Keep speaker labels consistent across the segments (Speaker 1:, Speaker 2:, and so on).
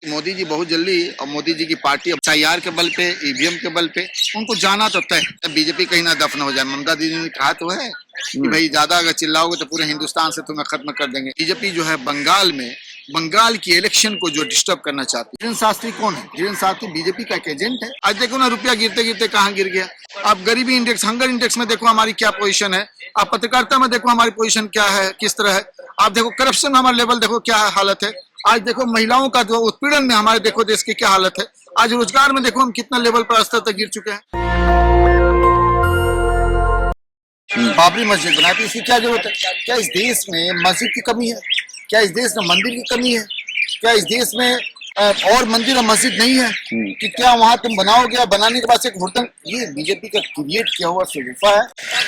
Speaker 1: मोदी जी बहुत जल्दी और मोदी जी की पार्टी अब एसआईआर के बल पे, ईवीएम के बल पे उनको जाना तो तय है। बीजेपी कहीं ना दफन हो जाए। ममता दीदी ने कहा तो है कि भाई ज्यादा अगर चिल्लाओगे तो पूरे हिंदुस्तान से तुम्हें खत्म कर देंगे। बीजेपी जो है बंगाल में, बंगाल की इलेक्शन को जो डिस्टर्ब करना चाहती है। धीरेन्द्र शास्त्री कौन है? धीरेन्द्र शास्त्री बीजेपी का एक एजेंट है। आज देखो ना, रुपया गिरते गिरते कहाँ गिर गया। आप गरीबी इंडेक्स, हंगर इंडेक्स में देखो हमारी क्या पोजीशन है। आप पत्रकारिता में देखो हमारी पोजीशन क्या है, किस तरह है। आप देखो करप्शन में हमारा लेवल देखो क्या हालत है। आज देखो महिलाओं का जो उत्पीड़न में हमारे देखो देश की क्या हालत है। आज रोजगार में देखो हम कितना लेवल पर स्तर तक गिर चुके हैं। बाबरी मस्जिद बनाई थी, इसकी क्या जरूरत है? क्या इस देश में मस्जिद की कमी है? क्या इस देश में मंदिर की कमी है? क्या इस देश में और मंदिर और मस्जिद नहीं है कि क्या वहां तुम बनाओगे और बनाने के बाद एक हुड़दंग? ये बीजेपी का क्रिएट किया हुआ शगुफा है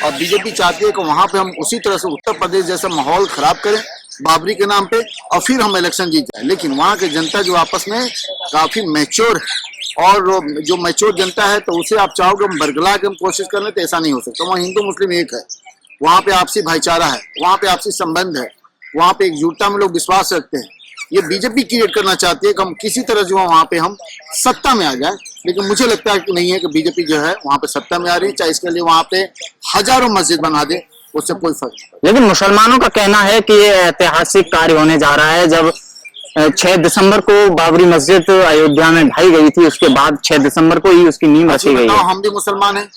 Speaker 1: और बीजेपी चाहती है कि वहां पे हम उसी तरह से उत्तर प्रदेश जैसा माहौल खराब करें बाबरी के नाम पे और फिर हम इलेक्शन जीत जाए। लेकिन वहां की जनता जो आपस में काफी मैच्योर है और जो मैच्योर जनता है तो उसे आप चाहोगे हम बरगला के हम कोशिश कर लें तो ऐसा नहीं हो सकता। वहाँ हिंदू मुस्लिम एक है, वहां पे आपसी भाईचारा है, वहां पे आपसी संबंध है, वहां पे एकजुटता में लोग विश्वास रखते हैं। ये बीजेपी क्रिएट करना चाहती है कि हम किसी तरह जो है वहां पे हम सत्ता में आ जाए। लेकिन मुझे लगता है कि नहीं है कि बीजेपी जो है वहां पे सत्ता में आ रही है, चाहे इसके लिए वहां पे हजारों मस्जिद बना दे, उससे कोई फर्क नहीं।
Speaker 2: लेकिन मुसलमानों का कहना है कि ये ऐतिहासिक कार्य होने जा रहा है। जब 6 दिसंबर को बाबरी मस्जिद अयोध्या में ढाई गई थी, उसके बाद 6 दिसंबर को ही उसकी नींव रखी गई है।
Speaker 1: हम भी मुसलमान हैं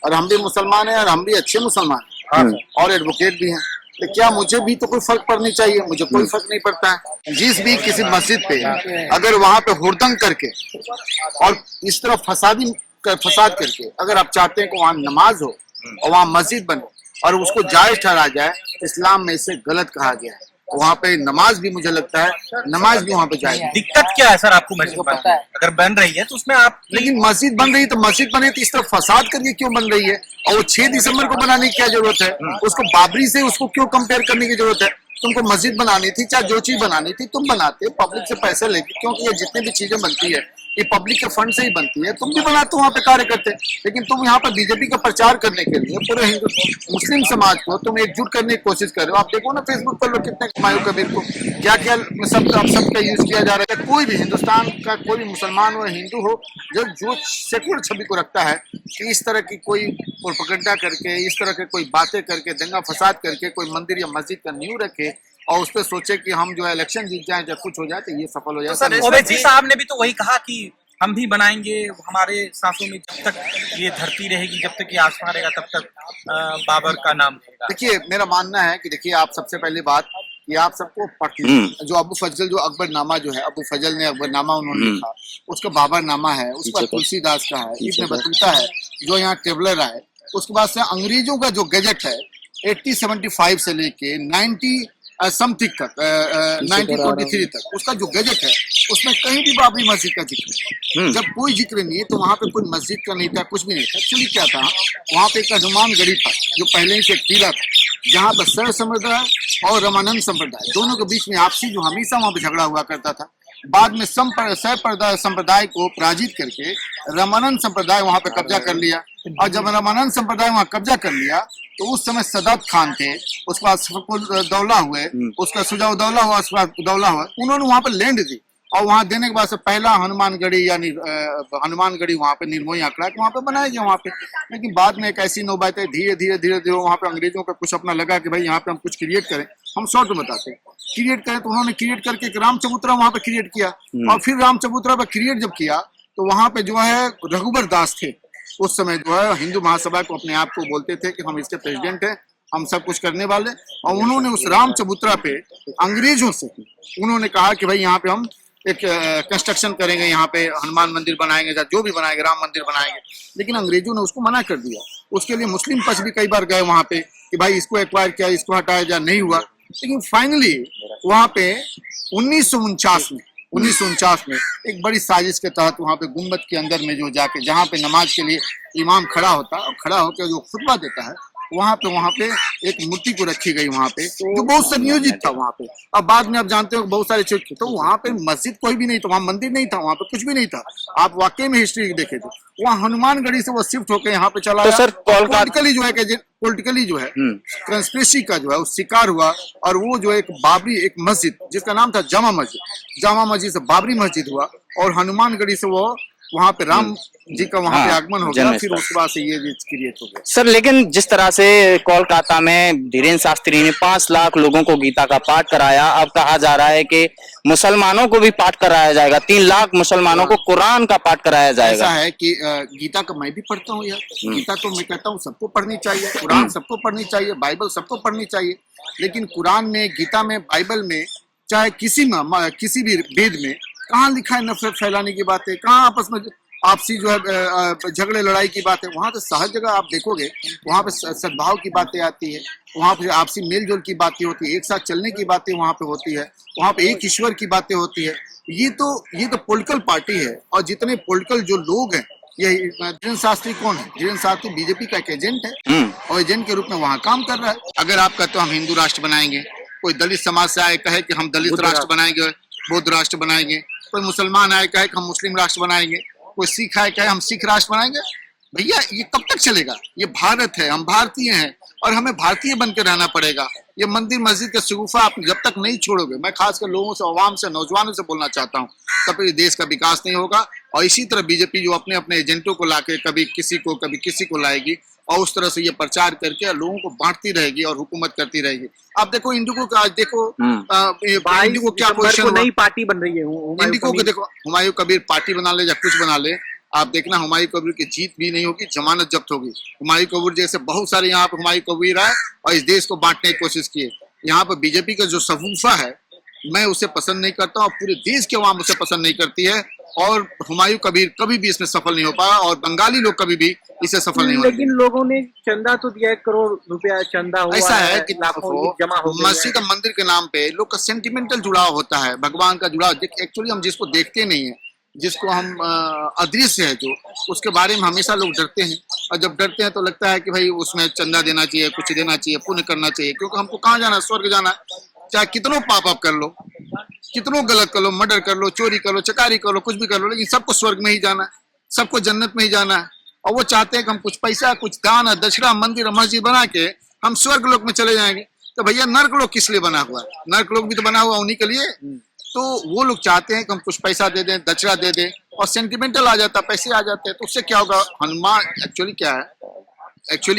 Speaker 1: और हम भी मुसलमान हैं और हम भी अच्छे मुसलमान हैं और एडवोकेट भी हैं। तो क्या मुझे भी तो कोई फर्क पड़नी चाहिए? मुझे कोई फर्क नहीं पड़ता है। जिस भी किसी मस्जिद पे अगर वहां पे हुड़दंग करके और इस तरह फसाद करके अगर आप चाहते हैं कि वहां नमाज हो और वहां मस्जिद बने और उसको जायज ठहरा जाए, इस्लाम में इसे गलत कहा गया है। वहाँ पे नमाज भी मुझे लगता है नमाज भी वहाँ पे जाएगी।
Speaker 3: दिक्कत क्या है सर आपको मस्जिद पता है? अगर बन रही है तो उसमें आप,
Speaker 1: लेकिन मस्जिद बन रही है तो मस्जिद बने तो इस तरह फसाद करके क्यों बन रही है? और वो 6 दिसंबर को बनाने की क्या जरूरत है? उसको बाबरी से उसको क्यों कंपेयर करने की जरूरत है? तुमको मस्जिद बनानी थी, चाहे जो चीज बनानी थी तुम बनाते, पब्लिक से पैसे लेके, क्योंकि ये जितनी भी चीजें बनती है ये पब्लिक के फंड से ही बनती है। तुम भी बनाते वहाँ पे कार्य करते, लेकिन तुम यहाँ पर बीजेपी का प्रचार करने के लिए पूरे हिंदू मुस्लिम समाज को तुम एकजुट करने की कोशिश कर रहे हो। आप देखो ना फेसबुक पर लोग कितने हुमायूं कबीर को क्या क्या सबका यूज किया जा रहा है। कोई भी हिंदुस्तान का कोई भी मुसलमान हो हिंदू हो जो सेकुलर छवि को रखता है कि इस तरह की कोई प्रोपेगेंडा करके, इस तरह के कोई बातें करके, दंगा फसाद करके कोई मंदिर या मस्जिद का नींव रखे और उस पर सोचे कि हम जो है इलेक्शन जीत जाए, जब कुछ हो जाए तो ये सफल हो जाए।
Speaker 3: सर ओवैसी साहब ने भी तो वही कहा कि हम भी बनाएंगे, हमारे सांसों में जब तक ये धरती रहेगी, जब तक ये आसमान रहेगा तब तक बाबर का नाम रहेगा।
Speaker 1: देखिए मेरा मानना है कि देखिए आप सबसे पहली बात कि आप सबको जो अबू फजल जो अकबरनामा जो है, अबू फजल ने अकबरनामा उन्होंने लिखा, उसका बाबरनामा है, उसका तुलसीदास का है, इब्न बतूता है जो यहाँ ट्रेवलर है। उसके बाद से अंग्रेजों का जो गजट है 1875 से लेके 90 समथिंग तक 1923 तक उसका जो गजट है उसमें कहीं भी बाबरी मस्जिद का जिक्र नहीं। जब कोई जिक्र नहीं है तो वहां पे कोई मस्जिद का नहीं था, कुछ भी नहीं था। एक्चुअली क्या था, वहां पे एक हनुमान गढ़ी था जो पहले ही से एक टीला था, जहाँ पर सर संप्रदाय और रामानंद संप्रदाय दोनों के बीच में आपसी जो हमेशा वहां पे झगड़ा हुआ करता था। बाद में संप्रदाय को पराजित करके रामानंद संप्रदाय वहां पे कब्जा कर लिया और जब रामानंद संप्रदाय वहां कब्जा कर लिया तो उस समय सदात खान थे, उसके बाद सफकुद्दौला हुए, उसका सुजाउद्दौला हुआ, उसके बाद उद्दौला हुआ। उन्होंने वहां पर लैंड दी और वहां देने के बाद से पहला हनुमानगढ़ी यानी हनुमानगढ़ी वहां पे निर्मोही आंकड़ा वहां पे बनाया गया वहां पे। लेकिन बाद में एक ऐसी नौबत है, धीरे धीरे वहां पे अंग्रेजों का कुछ अपना लगा कि भाई यहाँ पे हम कुछ क्रिएट करें। हम शॉर्ट में बताते हैं क्रिएट करें तो उन्होंने क्रिएट करके एक राम चबूतरा वहां पे क्रिएट किया और फिर राम चबूतरा पे क्रिएट जब किया तो वहां पे जो है रघुबर दास थे, उस समय जो है हिंदू महासभा को अपने आप को बोलते थे कि हम इसके प्रेसिडेंट हैं, हम सब कुछ करने वाले। और उन्होंने उस राम चबूतरा पे अंग्रेजों से उन्होंने कहा कि भाई यहाँ पे हम एक कंस्ट्रक्शन करेंगे, यहाँ पे हनुमान मंदिर बनाएंगे, जो भी बनाएंगे, राम मंदिर बनाएंगे। लेकिन अंग्रेजों ने उसको मना कर दिया। उसके लिए मुस्लिम पक्ष भी कई बार गए वहां पे कि भाई इसको एक्वायर किया, इसको हटाया जाए, नहीं हुआ। लेकिन फाइनली वहां पे 1949 में एक बड़ी साजिश के तहत वहां पे गुम्बद के अंदर में जो जाके जहाँ पे नमाज के लिए इमाम खड़ा होता है और खड़ा होकर जो खुतबा देता है वहाँ पे एक मूर्ति को रखी गई वहाँ पे, जो बहुत संयोजित था वहाँ पे। अब बाद में आप जानते हो बहुत सारे चीज, तो वहाँ पे मस्जिद कोई भी नहीं था, वहाँ मंदिर नहीं था, वहाँ पे कुछ भी नहीं था। आप वाकई में हिस्ट्री देखे तो वहाँ हनुमानगढ़ी से वो शिफ्ट होकर यहाँ पे चला
Speaker 2: तो सर
Speaker 1: पॉलिटिकली जो है कंस्पिरेसी का जो है वो शिकार हुआ, और वो जो एक बाबरी एक मस्जिद जिसका नाम था जामा मस्जिद से बाबरी मस्जिद हुआ, और हनुमानगढ़ी से वो वहाँ पे राम जी का वहाँ पे आगमन हो गया, फिर उसके बाद से ये क्रिएट हो गया।
Speaker 2: सर लेकिन जिस तरह से कोलकाता में धीरेन्द्र शास्त्री ने 5 लाख लोगों को गीता का पाठ कराया, अब कहा जा रहा है कि मुसलमानों को भी पाठ कराया जाएगा, 3 लाख मुसलमानों को कुरान का पाठ कराया जाएगा।
Speaker 1: ऐसा है कि गीता का मैं भी पढ़ता हूँ यार, गीता तो मैं कहता हूँ सबको पढ़नी चाहिए, कुरान सबको पढ़नी चाहिए, बाइबल सबको पढ़नी चाहिए, लेकिन कुरान में, गीता में, बाइबल में, चाहे किसी भी वेद में कहाँ लिखा है नफरत फैलाने की बातें, कहाँ आपस में आपसी जो है झगड़े लड़ाई की बातें। वहां पे हर जगह आप देखोगे वहां पे सद्भाव की बातें आती है, वहां पे आपसी मेल जोल की बातें होती है, एक साथ चलने की बातें वहां पे होती है, वहां पे एक ईश्वर की बातें होती है। ये तो पॉलिटिकल पार्टी है, और जितने पॉलिटिकल जो लोग हैं, ये धीरेन्द्र शास्त्री कौन है? धीरेन्द्र शास्त्री बीजेपी का एक एजेंट है, और एजेंट के रूप में वहाँ काम कर रहा है। अगर आप कहते हो हम हिंदू राष्ट्र बनाएंगे, कोई दलित समाज से आए कहे कि हम दलित राष्ट्र बनाएंगे, बौद्ध राष्ट्र बनाएंगे, कोई मुसलमान आए कहे कि हम मुस्लिम राष्ट्र बनाएंगे, कोई सिख आए कहे हम सिख राष्ट्र बनाएंगे, भैया ये कब तक चलेगा? ये भारत है, हम भारतीय हैं, और हमें भारतीय बनकर रहना पड़ेगा। ये मंदिर मस्जिद का शगुफा आप जब तक नहीं छोड़ोगे, मैं खासकर लोगों से, अवाम से, नौजवानों से बोलना चाहता हूँ, तब ये देश का विकास नहीं होगा। और इसी तरह बीजेपी जो अपने अपने एजेंटों को लाके कभी किसी को लाएगी, और उस तरह से ये प्रचार करके लोगों को बांटती रहेगी और हुकूमत करती रहेगी। आप देखो हिंदुओं का, आज देखो हिंदुओं को क्या पोजीशन,
Speaker 3: नई पार्टी बन रही है
Speaker 1: हिंदुओं को देखो, हुमायूं कबीर पार्टी बना ले या कुछ बना ले, आप देखना हुमायूं कबीर की जीत भी नहीं होगी, जमानत जब्त होगी। हुमायूं कबीर जैसे बहुत सारे यहाँ पे हुमायूं कबीर आए और इस देश को बांटने की कोशिश किए। यहाँ पर बीजेपी का जो सफूफा है, मैं उसे पसंद नहीं करता हूँ, पूरे देश के अवाम उसे पसंद नहीं करती है, और हुमायूं कबीर कभी भी इसमें सफल नहीं हो पाया, और बंगाली लोग कभी भी इसे सफल नहीं हो।
Speaker 3: लेकिन लोगों ने चंदा तो दिया, 1 करोड़ रुपया चंदा हुआ।
Speaker 1: ऐसा है कि
Speaker 3: जमा हो
Speaker 1: मस्जिद और मंदिर के नाम पे लोग का सेंटिमेंटल जुड़ाव होता है, भगवान का जुड़ाव। एक्चुअली हम जिसको देखते नहीं है, जिसको हम अदृश्य है जो, उसके बारे में हमेशा लोग डरते हैं, और जब डरते हैं तो लगता है कि भाई उसमें चंदा देना चाहिए, कुछ देना चाहिए, पुण्य करना चाहिए, क्योंकि हमको कहाँ जाना है? स्वर्ग जाना है। चाहे कितनों पाप आप कर लो, कितनों गलत कर लो, मर्डर कर लो, चोरी कर लो, चकारी कर लो, कुछ भी कर लो, लेकिन सबको स्वर्ग में ही जाना है, सबको जन्नत में ही जाना है। और वो चाहते हैं कि हम कुछ पैसा, कुछ दान, दक्षिणा, मंदिर और मस्जिद बना के हम स्वर्ग लोक में चले जाएंगे। तो भैया नर्क लोक किस लिए बना हुआ है? नर्क लोक भी तो बना हुआ उन्हीं के लिए। तो वो लोग चाहते हैं कि हम कुछ पैसा दे दें, दक्षिणा दे दें, और सेंटिमेंटल आ जाता है, पैसे आ जाते हैं, तो उससे क्या होगा? हनुमान एक्चुअली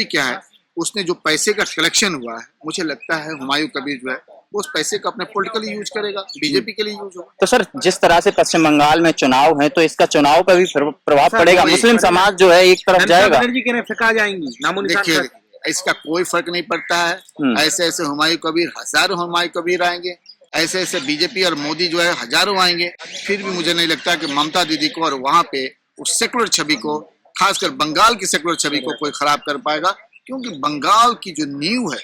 Speaker 1: क्या है, उसने जो पैसे का कलेक्शन हुआ है, मुझे लगता है हुमायूं कबीर जो है उस पैसे का अपने पॉलिटिकली यूज करेगा, बीजेपी के लिए यूज होगा।
Speaker 2: तो सर जिस तरह से पश्चिम बंगाल में चुनाव है, तो इसका चुनाव पर भी प्रभाव पड़ेगा, मुस्लिम समाज जो है एक तरफ जाएगा।
Speaker 1: देखिए इसका कोई फर्क नहीं पड़ता है, ऐसे ऐसे हुमायूं कबीर, हजारों हुमायूं कबीर आएंगे, ऐसे ऐसे बीजेपी और मोदी जो है हजारों आएंगे, फिर भी मुझे नहीं लगता कि ममता दीदी को और वहां पे उस सेकुलर छवि को, खासकर बंगाल की सेकुलर छवि को कोई खराब कर पाएगा, क्योंकि बंगाल की जो नींव है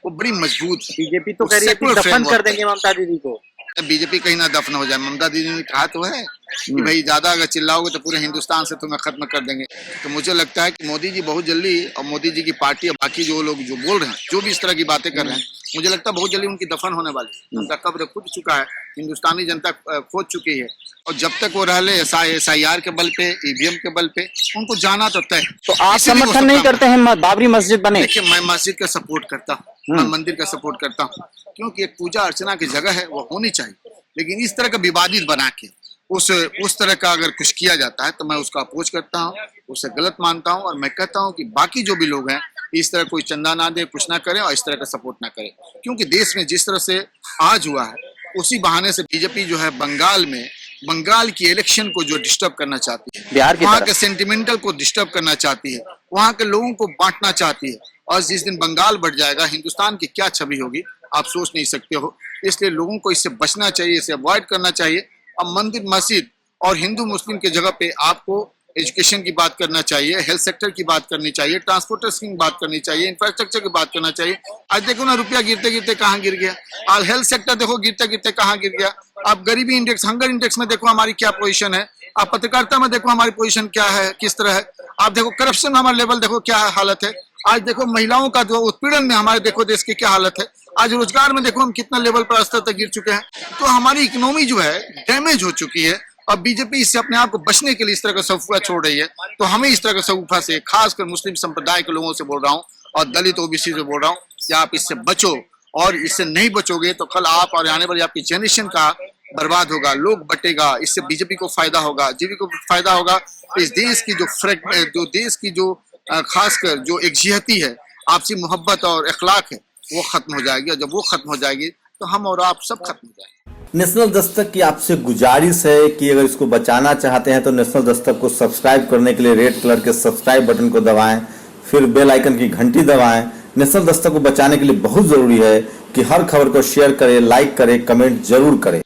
Speaker 1: वो बड़ी मजबूत है।
Speaker 3: बीजेपी तो कह रही है कि दफन कर देंगे ममता दीदी को।
Speaker 1: बीजेपी कहीं ना दफन हो जाए, ममता दीदी ने कहा तो है कि भाई ज्यादा अगर चिल्लाओगे तो पूरे हिंदुस्तान से तुम्हें खत्म कर देंगे। तो मुझे लगता है कि मोदी जी बहुत जल्दी, और मोदी जी की पार्टी और बाकी जो लोग जो बोल रहे हैं, जो भी इस तरह की बातें कर रहे हैं, मुझे लगता है बहुत जल्दी उनकी दफन होने वाली है। उनका कब्र खुद चुका है, हिंदुस्तानी जनता खोज चुकी है, और जब तक वो रह ले SIR के बल पे, EVM के बल पे, उनको जाना तो तय।
Speaker 2: तो आप समर्थन नहीं करते हैं बाबरी मस्जिद बने?
Speaker 1: देखिए मैं मस्जिद का सपोर्ट करता हूँ, मैं मंदिर का सपोर्ट करता हूँ, क्योंकि एक पूजा अर्चना की जगह है, वो होनी चाहिए, लेकिन इस तरह का विवादित बना के उस तरह का अगर कुछ किया जाता है तो मैं उसका अपोज करता हूँ, उसे गलत मानता हूँ, और मैं कहता हूँ कि बाकी जो भी लोग हैं इस तरह कोई चंदा ना दे, कुछ ना करें, और इस तरह का सपोर्ट ना करें, क्योंकि देश में जिस तरह से आज हुआ है, उसी बहाने से बीजेपी जो है बंगाल की इलेक्शन को जो डिस्टर्ब करना चाहती है,
Speaker 2: बिहार की
Speaker 1: वहाँ के सेंटिमेंटल को डिस्टर्ब करना चाहती है, वहाँ के लोगों को बांटना चाहती है, और जिस दिन बंगाल बढ़ जाएगा, हिंदुस्तान की क्या छवि होगी आप सोच नहीं सकते हो। इसलिए लोगों को इससे बचना चाहिए, इसे अवॉइड करना चाहिए। अब मंदिर मस्जिद और हिंदू मुस्लिम की जगह पे आपको एजुकेशन की बात करना चाहिए, हेल्थ सेक्टर की बात करनी चाहिए, ट्रांसपोर्टेशन की बात करनी चाहिए, इंफ्रास्ट्रक्चर की बात करना चाहिए। आज देखो ना रुपया गिरते गिरते कहाँ गिर गया, आज हेल्थ सेक्टर देखो गिरते गिरते कहाँ गिर गया, आप गरीबी इंडेक्स, हंगर इंडेक्स में देखो हमारी क्या पोजीशन है, आप पत्रकारिता में देखो हमारी पोजीशन क्या है, किस तरह है, आप देखो करप्शन में हमारा लेवल देखो क्या हालत है, आज देखो महिलाओं का जो उत्पीड़न में हमारे देखो देश की क्या हालत है। आज रोजगार में देखो हम कितना लेवल पर स्तर तक गिर चुके हैं। तो हमारी इकोनॉमी जो है डैमेज हो चुकी है और बीजेपी इससे अपने आप को बचने के लिए इस तरह का सफुआ छोड़ रही है। तो हमें इस तरह का सफुआ से, खासकर मुस्लिम संप्रदाय के लोगों से बोल रहा हूँ और दलित ओबीसी से बोल रहा हूँ कि आप इससे बचो, और इससे नहीं बचोगे तो कल आप और आने वाली आपकी जनरेशन का बर्बाद होगा, लोग बटेगा, इससे बीजेपी को फायदा होगा, जीवी को फायदा होगा। इस देश की जो खासकर जो एकजिहती है, आपसी मोहब्बत और अखलाक है, वो खत्म हो जाएगी। और जब वो खत्म हो जाएगी तो हम और आप सब खत्म हो जाएंगे।
Speaker 4: नेशनल दस्तक की आपसे गुजारिश है कि अगर इसको बचाना चाहते हैं तो नेशनल दस्तक को सब्सक्राइब करने के लिए रेड कलर के सब्सक्राइब बटन को दबाएं, फिर बेल आइकन की घंटी दबाएं। नेशनल दस्तक को बचाने के लिए बहुत जरूरी है कि हर खबर को शेयर करें, लाइक करें, कमेंट जरूर करें।